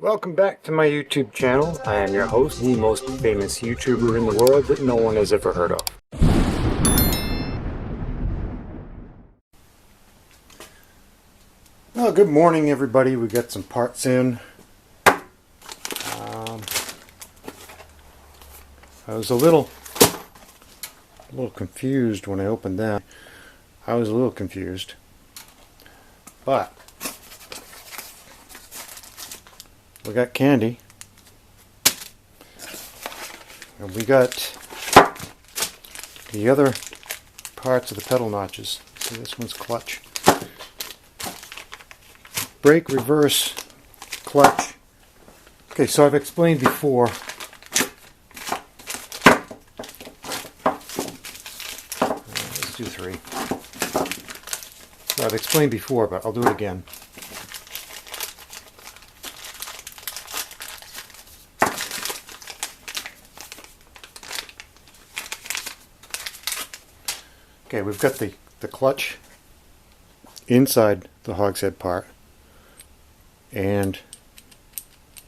Welcome back to my YouTube channel. I am your host, the most famous YouTuber in the world that no one has ever heard of. Well, good morning everybody. We got some parts in. I was a little confused when I opened that. I was a little confused. But we got candy. And we got the other parts of the pedal notches. See, this one's clutch. Brake, reverse, clutch. Okay, so I've explained before. Let's do 3. So I've explained before, but I'll do it again. Okay, we've got the clutch inside the hogshead part, and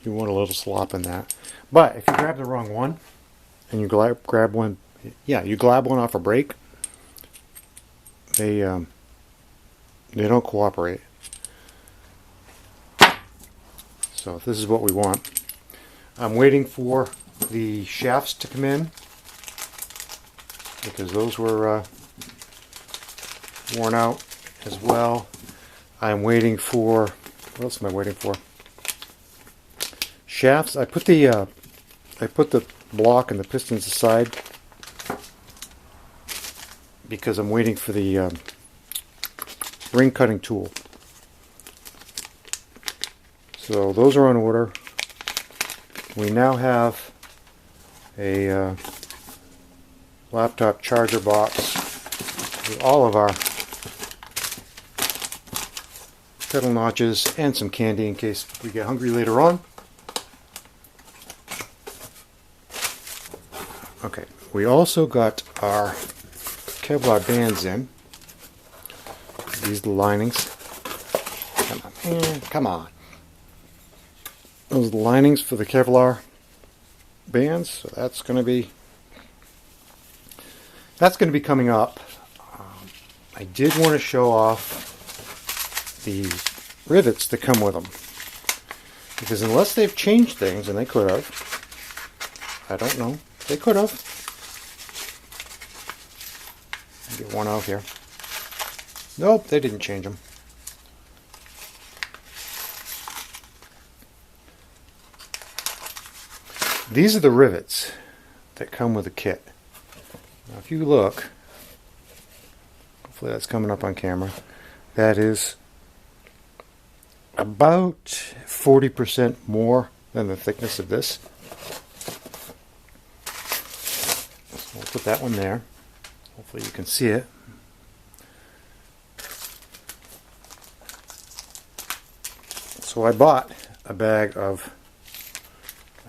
you want a little slop in that. But if you grab the wrong one, and you grab one, you grab one off a brake, they don't cooperate. So this is what we want. I'm waiting for the shafts to come in because those were worn out as well. I'm waiting for, what else am I waiting for? Shafts. I put the block and the pistons aside because I'm waiting for the ring cutting tool. So those are on order. We now have a laptop charger box with all of our pedal notches and some candy in case we get hungry later on. Okay, we also got our Kevlar bands in. These are the linings. Come on, man, come on. Those are the linings for the Kevlar bands. So that's going to be coming up. I did want to show off the rivets that come with them, because unless they've changed things, and they could have, I don't know, they could have. Get one out here. Nope, they didn't change them. These are the rivets that come with the kit. Now if you look, hopefully that's coming up on camera, that is about 40% more than the thickness of this. So we'll put that one there. Hopefully you can see it. So I bought a bag of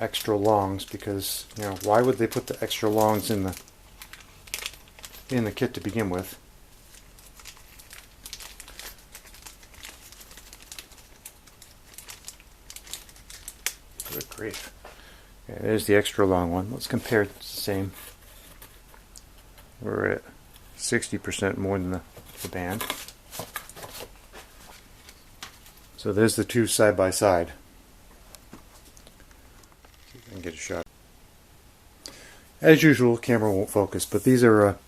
extra longs because, you know, why would they put the extra longs in the kit to begin with? Good grief. Okay, there's the extra long one. Let's compare it to the same. We're at 60% more than the band. So there's the two side by side. See if I can get a shot. As usual, camera won't focus, but these are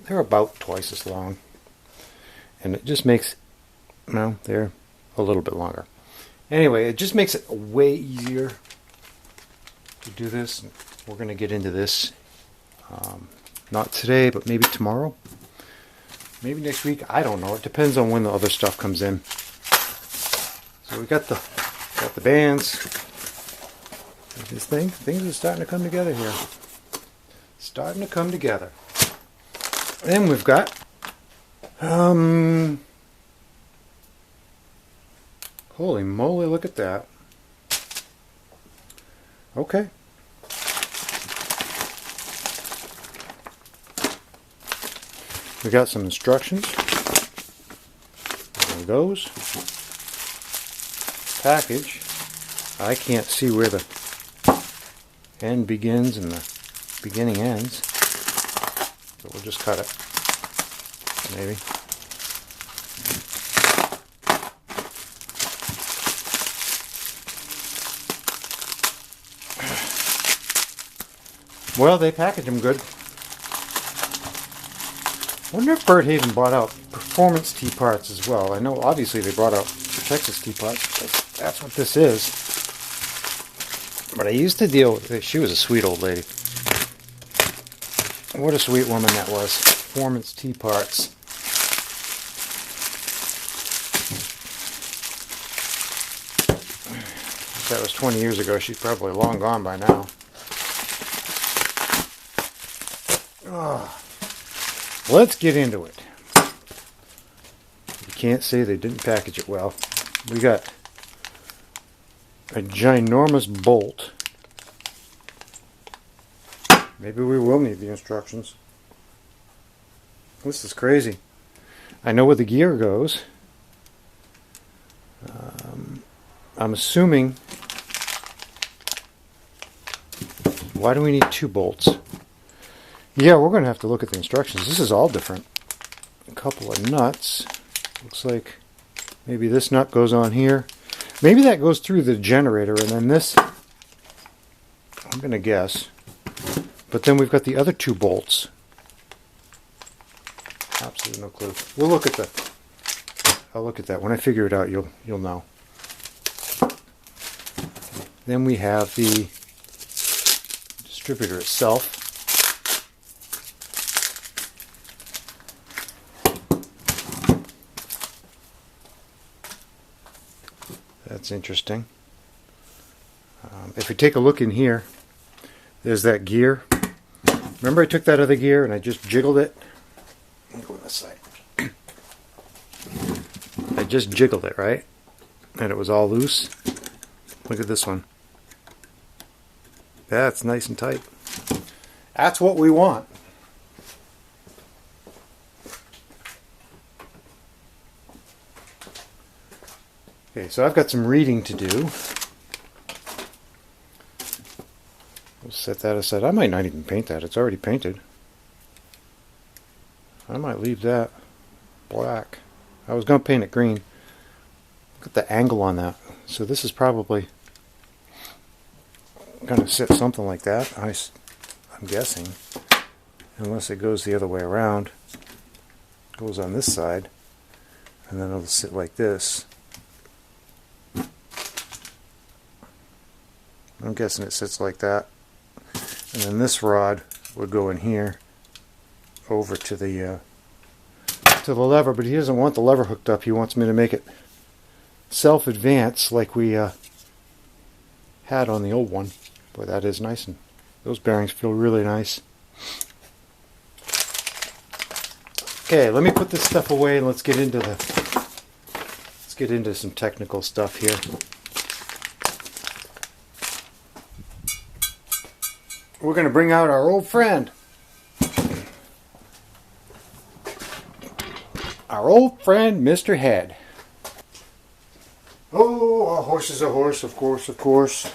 they're about twice as long, and it just makes, well, they're a little bit longer. Anyway, it just makes it way easier to do this. We're going to get into this. Not today, but maybe tomorrow. Maybe next week. I don't know. It depends on when the other stuff comes in. So we got the bands. This things are starting to come together here. Starting to come together. And we've got holy moly, look at that. Okay. We got some instructions. There it goes. Package. I can't see where the end begins and the beginning ends. So we'll just cut it. Maybe. Well, they package them good. I wonder if Bird Haven bought out Performance T parts as well. I know obviously they brought out Texas T parts. That's what this is. But I used to deal with it. She was a sweet old lady. What a sweet woman that was. Performance T parts. If that was 20 years ago, she's probably long gone by now. Let's get into it. You can't say they didn't package it well. We got a ginormous bolt. Maybe we will need the instructions. This is crazy. I know where the gear goes. I'm assuming... Why do we need 2 bolts? Yeah, we're going to have to look at the instructions. This is all different. A couple of nuts. Looks like maybe this nut goes on here. Maybe that goes through the generator, and then this, I'm going to guess. But then we've got the other 2 bolts. Absolutely no clue. We'll look at that. I'll look at that. When I figure it out, you'll know. Then we have the distributor itself. That's interesting. If we take a look in here, there's that gear. Remember I took that other gear and I just jiggled it? Let me go on this side. I just jiggled it, right? And it was all loose. Look at this one. That's nice and tight. That's what we want. Okay, so I've got some reading to do. We'll set that aside. I might not even paint that. It's already painted. I might leave that black. I was going to paint it green. Look at the angle on that. So this is probably going to sit something like that. I'm guessing. Unless it goes the other way around. It goes on this side. And then it'll sit like this. I'm guessing it sits like that. And then this rod would go in here over to the lever, but he doesn't want the lever hooked up. He wants me to make it self-advance like we had on the old one. Boy, that is nice, and those bearings feel really nice. Okay, let me put this stuff away and let's get into some technical stuff here. We're going to bring out our old friend. Our old friend, Mr. Head. Oh, a horse is a horse, of course, of course.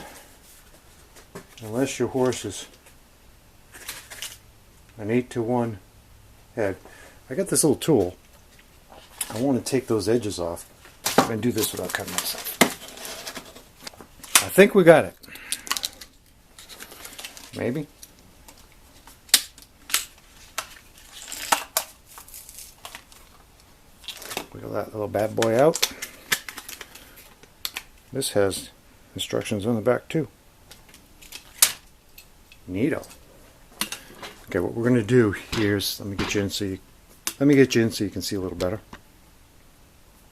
Unless your horse is an 8-to-1 head. I got this little tool. I want to take those edges off. I'm going to do this without cutting myself. I think we got it. Maybe. Wiggle that little bad boy out. This has instructions on the back too. Neato. Okay, what we're going to do here is let me get you in so you can see a little better.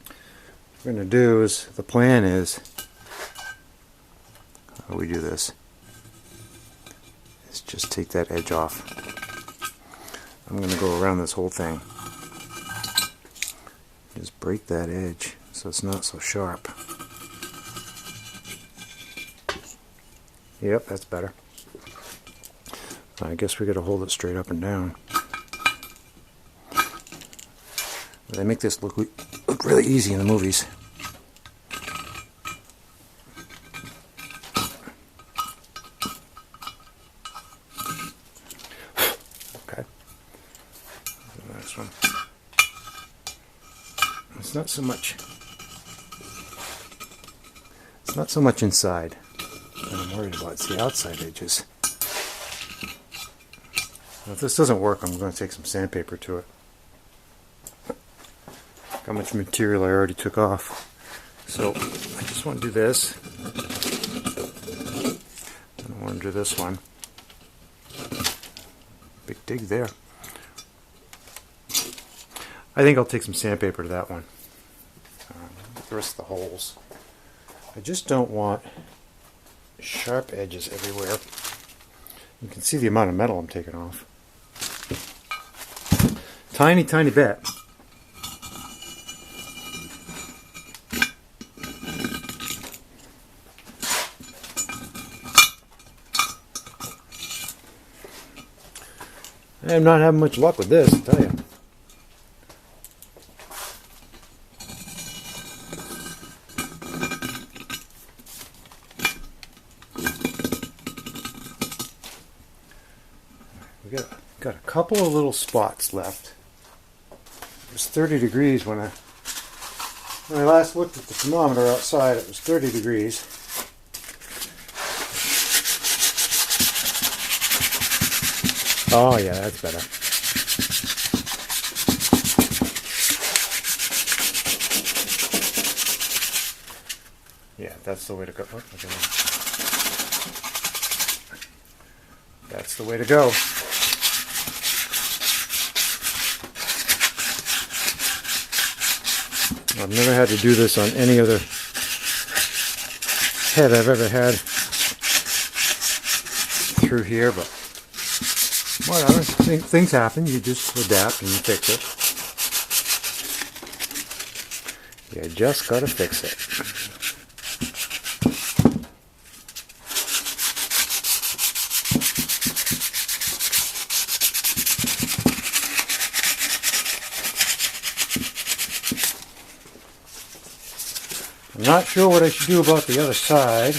What we're going to do is the plan is how we do this. Just take that edge off. I'm going to go around this whole thing. Just break that edge so it's not so sharp. Yep, that's better. I guess we got to hold it straight up and down. They make this look really easy in the movies. not so much. It's not so much inside that I'm worried about. It's the outside edges. Now, if this doesn't work, I'm going to take some sandpaper to it. Look how much material I already took off. So I just want to do this. I don't want to do this one. Big dig there. I think I'll take some sandpaper to that one. The rest of the holes. I just don't want sharp edges everywhere. You can see the amount of metal I'm taking off. Tiny, tiny bit. I'm not having much luck with this, I'll tell you. We got a couple of little spots left. It was 30 degrees when I last looked at the thermometer outside. It was 30 degrees. Oh yeah, that's better. Yeah, that's the way to go. Oh, okay. That's the way to go. I've never had to do this on any other head I've ever had through here, but whatever. Things happen. You just adapt and you fix it. You just gotta fix it. I'm not sure what I should do about the other side.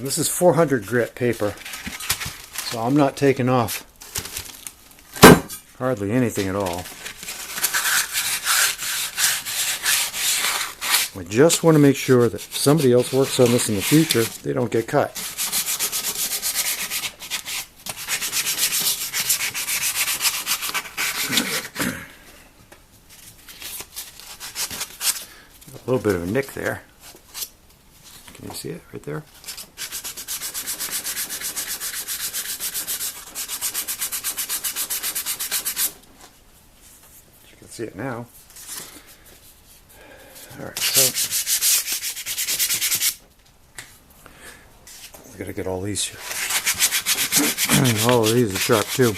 This is 400 grit paper, so I'm not taking off hardly anything at all. I just want to make sure that if somebody else works on this in the future, they don't get cut. A little bit of a nick there. Can you see it right there? You can see it now. Alright, so we gotta get all these. All of these are sharp too.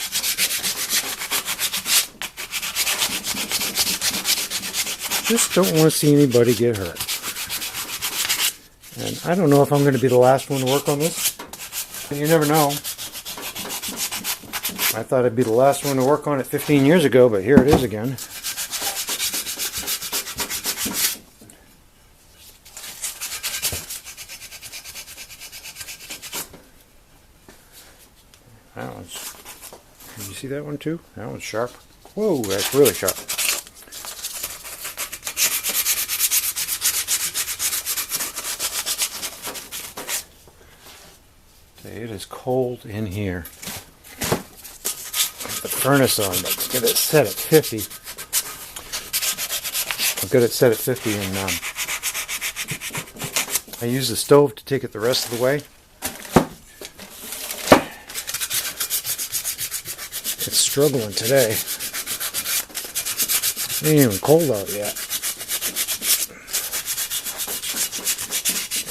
Just don't want to see anybody get hurt. And I don't know if I'm going to be the last one to work on this. You never know. I thought I'd be the last one to work on it 15 years ago, but here it is again. That one's... Can you see that one too? That one's sharp. Whoa, that's really sharp. It is cold in here. The furnace on, but it's got it set at 50. I've got it set at 50, and I use the stove to take it the rest of the way. It's struggling today. It ain't even cold out yet.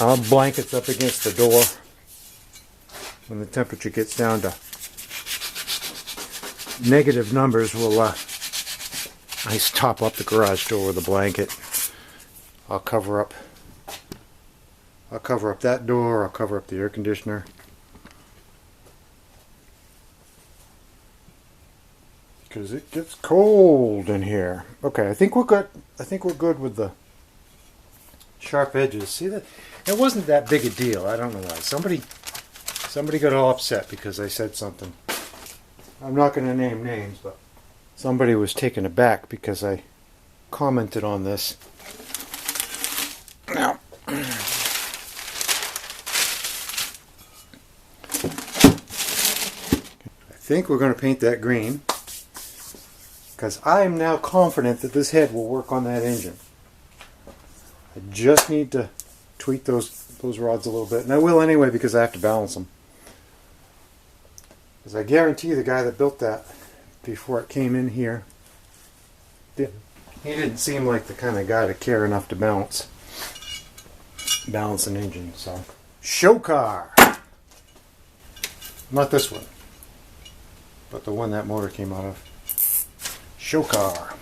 I'll have blankets up against the door. When the temperature gets down to negative numbers, we'll I top up the garage door with a blanket. I'll cover up that door. I'll cover up the air conditioner. Because it gets cold in here. Okay, I think we're good with the sharp edges. See that? It wasn't that big a deal. I don't know why. Somebody Somebody got all upset because I said something. I'm not going to name names, but somebody was taken aback because I commented on this. Now, I think we're going to paint that green because I am now confident that this head will work on that engine. I just need to tweak those rods a little bit, and I will anyway because I have to balance them. Because I guarantee the guy that built that before it came in here, he didn't seem like the kind of guy to care enough to balance an engine. So, show car. Not this one, but the one that motor came out of. Show car.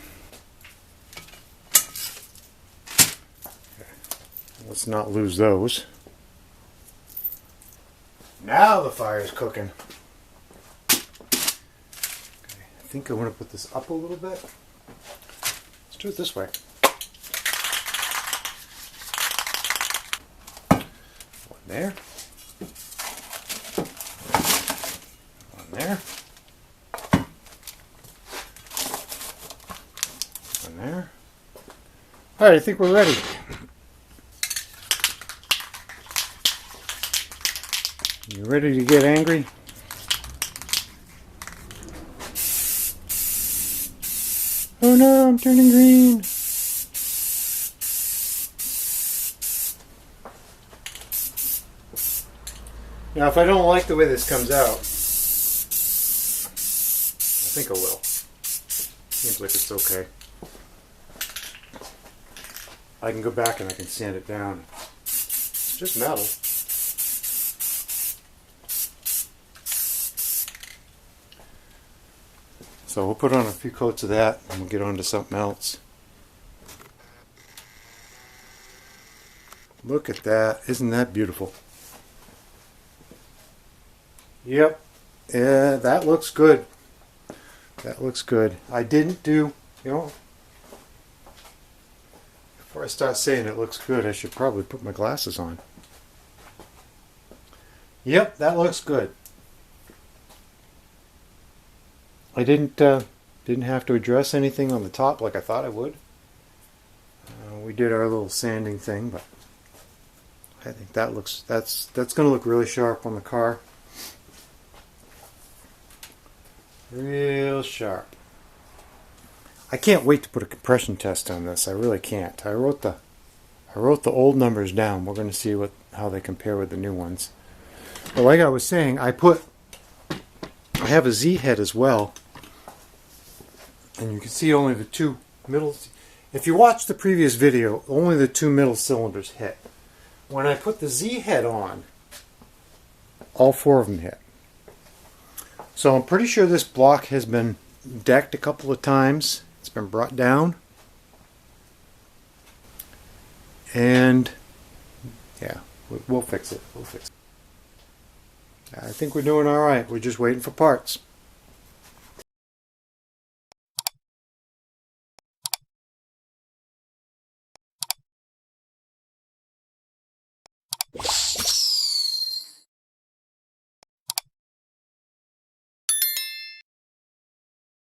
Okay. Let's not lose those. Now the fire's cooking. I think I want to put this up a little bit. Let's do it this way. One there. One there. One there. Alright, I think we're ready. You ready to get angry? Oh no, I'm turning green. Now if I don't like the way this comes out, I think I will. Seems like it's okay. I can go back and I can sand it down. It's just metal. So we'll put on a few coats of that and we'll get on to something else. Look at that. Isn't that beautiful? Yep. Yeah, that looks good. That looks good. I didn't do, before I start saying it looks good, I should probably put my glasses on. Yep, that looks good. I didn't have to address anything on the top like I thought I would. We did our little sanding thing, but I think that's going to look really sharp on the car. Real sharp. I can't wait to put a compression test on this. I really can't. I wrote the old numbers down. We're going to see how they compare with the new ones. But like I was saying, I have a Z head as well. And you can see only the two middle. If you watch the previous video, only the two middle cylinders hit. When I put the Z head on, all four of them hit. So I'm pretty sure this block has been decked a couple of times. It's been brought down. And yeah, we'll fix it. We'll fix it. I think we're doing all right. We're just waiting for parts.